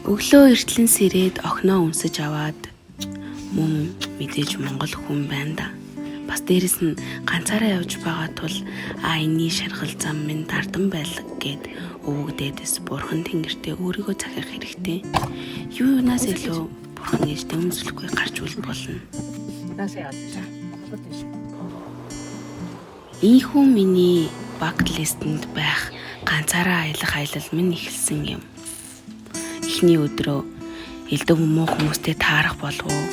Өглөө эртлэн сэрээд охиноо унсаж аваад мөн мэдээж Монгол хүн байна да. Бас дээрэс нь ганцаараа явж байгаа тул энэний шаргал зам минь дардан байлаг гэд өвгдөөс бурхан тэнгэртээ өөрийгөө захих хэрэгтэй. Юунаас илүү бурхан нэртэй өмсөлөхгүй гарч үл болно. Ийхүү миний бакет листэнд байх ганцаараа аялал минь эхэлсэн юм. Эхний өдрөө элдв муу хүмүүстэй таарах болов уу?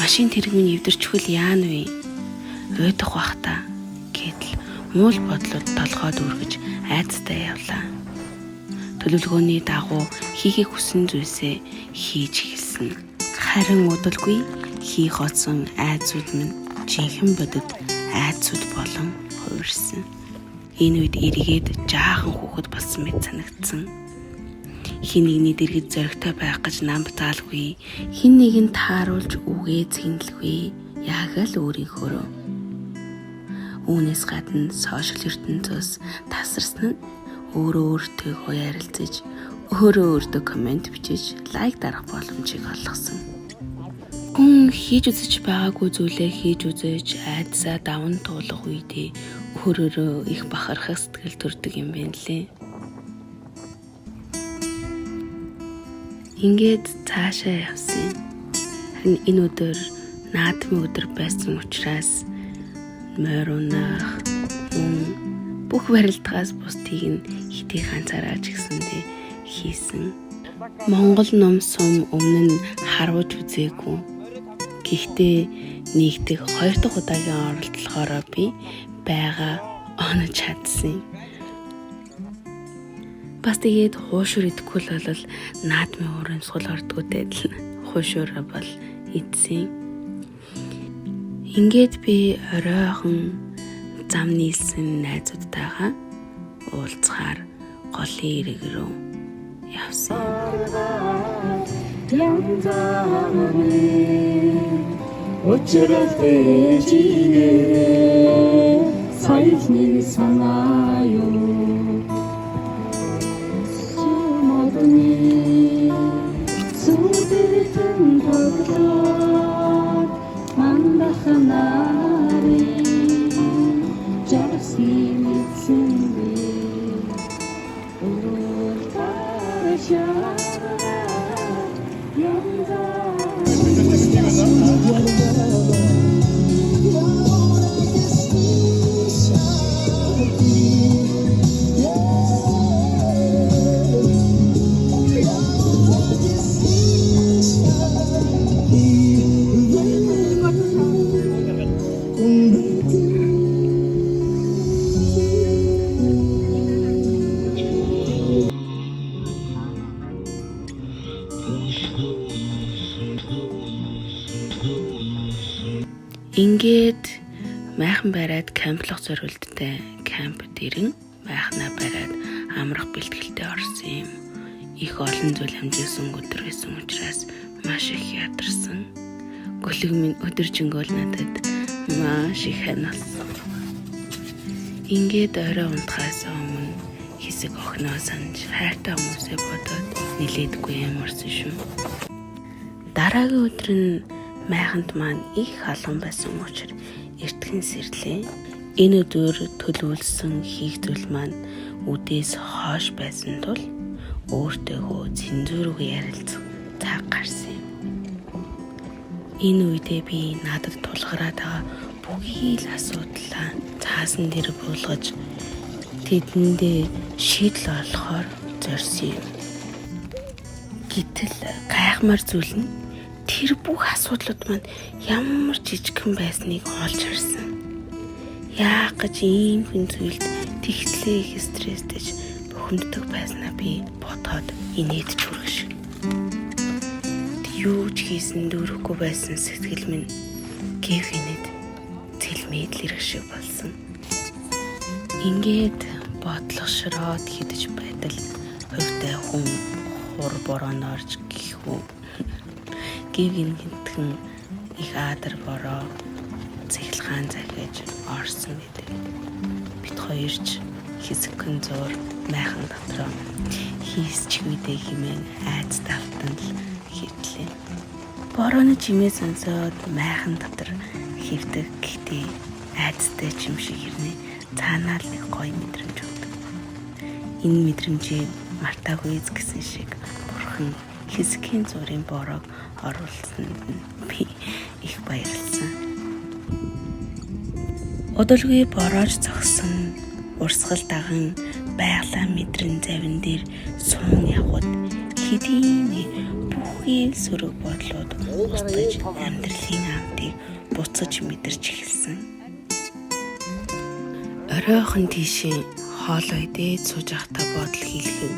Машин тэрэг минь эвдэрчхүүл яана вэ? Уйдах бах та гэдэл муул бодлууд толгойд үргэж айцтай явлаа. Төлөвлөгөөний дагуу хийхийг хүсэн зүйлсээ хийж эхэлсэн. Харин удалгүй хийх оцсон айцуд минь жинхэнэ бодит айцуд болон хувирсан. Энэ үед эргээд жаахан хүүхэд болсон мэт санагдсан. Хин нэгний дэргэд зоригтой байх гэж нам бацаалгүй, хин нэгэнд тааруулж үгээ згэнэлгүй, яг л өөрийнхөө. Үүнээс гадна сошиал ертөнцөөс тасарсан нь өөртөө ярилцаж, өөртөө комент бичиж, лайк дарах боломжийг олгосон. Хүн хийж үзэж байгаагүй зүйлээ хийж үзэж, айдсаа даван туулах үедээ өөрөөрөө их бахархах сэтгэл төрдөг юм байна лээ. Ингээд цаашаа явсан. Харин энэ өдөр наадмын өдөр байсан учраас морунах бүх барилдгаас бусдыг нь хитий ганцаараа ч гэсэндээ хийсэн. Монгол ном сум өмнө нь харуулж үзээгүй. Гэхдээ нэгдэх 2 дахь удаагийн оролдлогоороо би байгаа онож чадсан. Бас тэгээд хуушур идэхгүй л бол наадмын уурын сул ордгоотэй адил хуушураа бол идсэн. Ингээд би оройхон зам нийлсэн найзуудтайгаа уулзахаар голын ирэг рүү явсан. Өчрөлтэй жигээ саяхны санааю сүмодны сүдэртэн тоглоод мандаханари жарсны мэдсэнгүй Ингээд майхан бариад камплах зориулттай камп дэрэн майхнаа бариад амрах бэлтгэлтэй орсон юм. Их олон зүйл амжуулсан өдөр байсан учраас маш их ядарсан. Гөлөг минь өдөржингөөл надад маш их ханалсан. Ингээд орой унтахаас өмнө хэсэг охиноо санаж хайртай хүмүүсээ бодоод нилээдгүй юм орсон шүү. Дараагийн өдөр нь майханд маань их халуун байсан учраас эртхэн сэрлээ. Энэ өдөр төлөвлөсөн хийх зүйл маань үдээс хойш байсан тул өөртөөгөө цензургүй ярилцах цаг гарсан юм. Энэ үедээ би надад тулгараад байгаа бүхий л асуудлаа цаасан дээр буулгаж тэдэндээ шийдэл олохоор зорьсон юм. Гэтэл гайхмаар зүйл нь тэр бүх асуудлууд маань ямар жижигхэн байсныг олж харсан. Яах гэж ийм хүн зүйлд тэгтлээ их стресстэж бухимддаг байснаа би бодоход инээд чүргэж. Юу ч хийсэн дүүрэхгүй байсан сэтгэл минь гэв инээд цэлмээд л ирэх шиг болсон. Ингээд бодлогошроод хідэж байтал хувьтай хүн хур бороонорж гихүү гівгэн хинтхэн их аадар бороо цэглэхаан захиж орсон гэдэг. Бид хоёрч хэсэгхэн зур майхан дотроо хийсч үедээ хэмээн айц давтан л хэвтлээ. Борооны чимээ сонсоод майхан дотор хэвдэг гэхдээ айцтай чим шиг ирнэ. Цаанаа л нэг гоё мэдрэмж өгдөг. Энэ мэдрэмжийг мартаагүй гэсэн шиг бурхан хэсгийн зургийн бороог оруулсанд нь би их баярлсан. Удалгүй бороож зогсон урсгал даган байгалаа мэдрэн завин дээр суун явхад хэдийн бүхий сөрөг бодлууд устгаж амьдралын амтыг буцаж мэдэрч эхэлсэн. Оройхон тийшээ хоолой дээд сууж байхдаа бодол хийлгэн.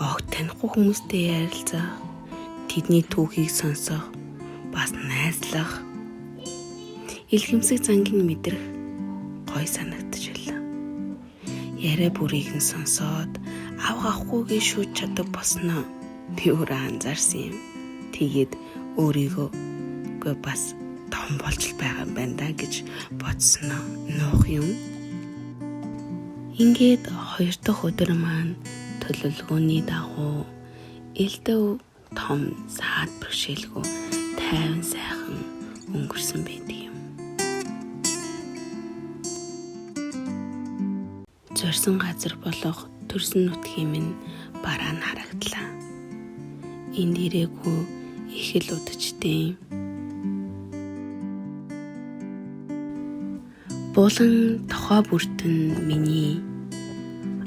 Огт танихгүй хүмүүстэй ярилцах, тэдний түүхийг сонсох, бас найзлах, илгэмсэг зангийг мэдрэх гой санагдаж байлаа. Яриа бүрийг нь сонсоод авгахгүйгээ шүүж чаддаг болсноо би өөрөө анзаарсан юм. Тэгээд өөрийгөө бас том болж байгаа юм байна да гэж бодсноо нуух юм. Ингээд 2 дахь өдөр маань төлөвлөгөөний дагуу элдв том саад бэрхшээлгүй тайван сайхан өнгөрсөн байдаг юм. Зорьсон газар болох төрсөн нутгийн минь бараа нь харагдлаа. Энд ирээгүй их л удажтэй. Булан тохоо бүртэн миний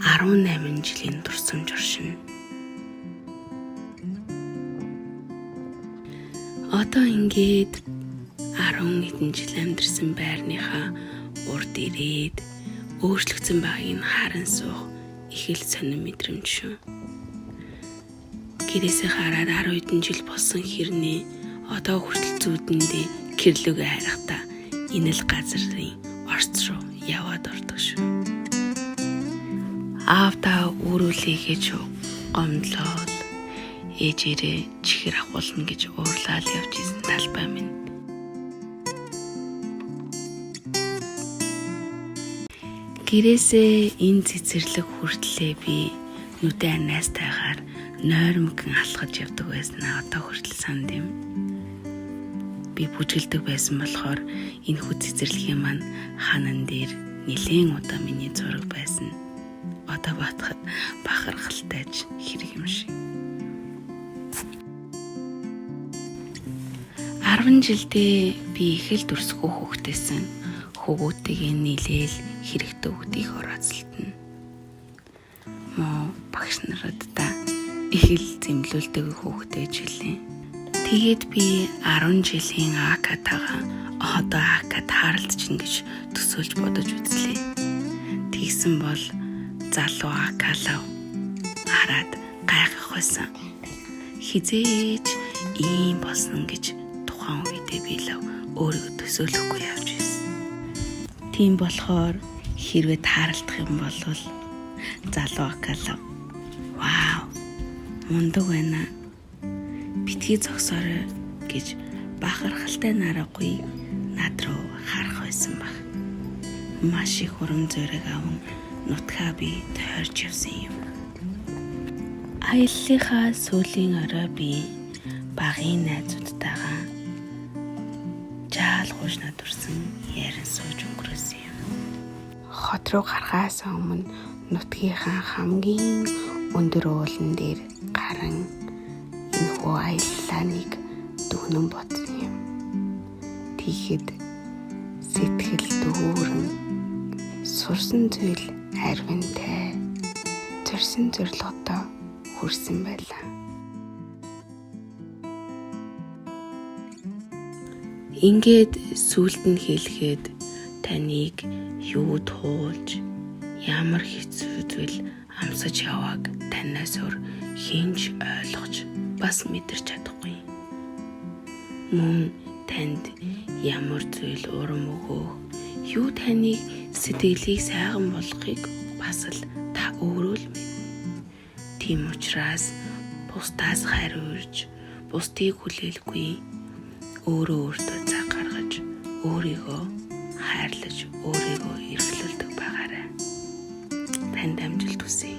18 жилийн турсамж оршин. Одоо ингээд 10 хэдэн жил амьдэрсэн байрныхаа урд ирээд өөрчлөгдсөн байгааг харан суух их л сонир мэдрэмж шүү. Гэрээсээ хараад 10 хэдэн жил болсон хэрнээ одоо хүртэл зүүдэндээ гэрлүүгээ харахтаа энэ л газрын орц руу яваад ордог шүү. Аавдаа өөрүүлээ гэж гомдлоод ээжээрээ чихэр ахуулна гэж уурлаад явж исэн талбай минь. Гэрээсээ энэ цэцэрлэг хүртлээ би нүдэ найстайгаар нойрмгэн алхаж явдаг байснаа одоо хүртэл санд юм. Би бүжгэлдэг байсан болохоор энэ хүү цэцэрлэгийн маань ханан дээр нэлээд удаа миний зураг байсан. Одоо батхад бахархалтайж хэрэг юм шиг. 10 жилдээ би их л дүрсгүй хүүхдээсэн. Хөвгүүдтэйгээ нийлээл хэрэгтэй үгдийг орооцолтно. Моо багш нарт та их л зэмлүүлдэг хүүхдтэй жилээ. Тэгээд би 10 жилийн АК-тайгаа одоо АК-д харалдаж ингэж төсөөлж бодож үзлээ. Тэгсэн бол залуу АК-лав хараад гайхах байсан. Хизээж ийм болсон гэж тухайн үедээ би лав өөрийгөө төсөөлөхгүй явж байсан. Тийм болохоор хэрвээ тааралдах юм бол залуу АК-лав вау мундаг байна. Битгий зогсоорой гэж бахархалтай нараагүй над руу харах байсан баг. Маш их урам зориг аван нутгаа би тойрч явсан юм. Аяллахаа сүүлийн орой би багын найзуудтайгаа жаал хуушнаа дурсан ярин сууж өнгөрөөсөн юм. Хот руу гарахаас өмнө нутгийнхаа хамгийн өндөр уулан дээр гарan энэхүү аяллааныг дүгнэн бодсон юм. Тийхэд сэтгэл дүүрэн сурсан зүйл харвинтай зорьсон зорилгодоо хүрсэн байлаа. Ингээд сүулт нь хэлэхэд таныг юу туулж ямар хэцүү зүйл амсаж явааг танаас өөр хинж ойлгож бас мэдэрч чадахгүй. Мөн танд ямар зүйл урам өгөх, юу таныг сэтгэлийг сайхан болгохыг бас л та өөрөө л мэднэ. Тийм учраас бусдаас хариулж, бусдыг хүлээлгүй, өөрөө өөртөө цаг гаргаж, өөрийгөө хайрлаж, өөрийгөө эрхлүүлдэг байгаарай. танд амжилт хүсье.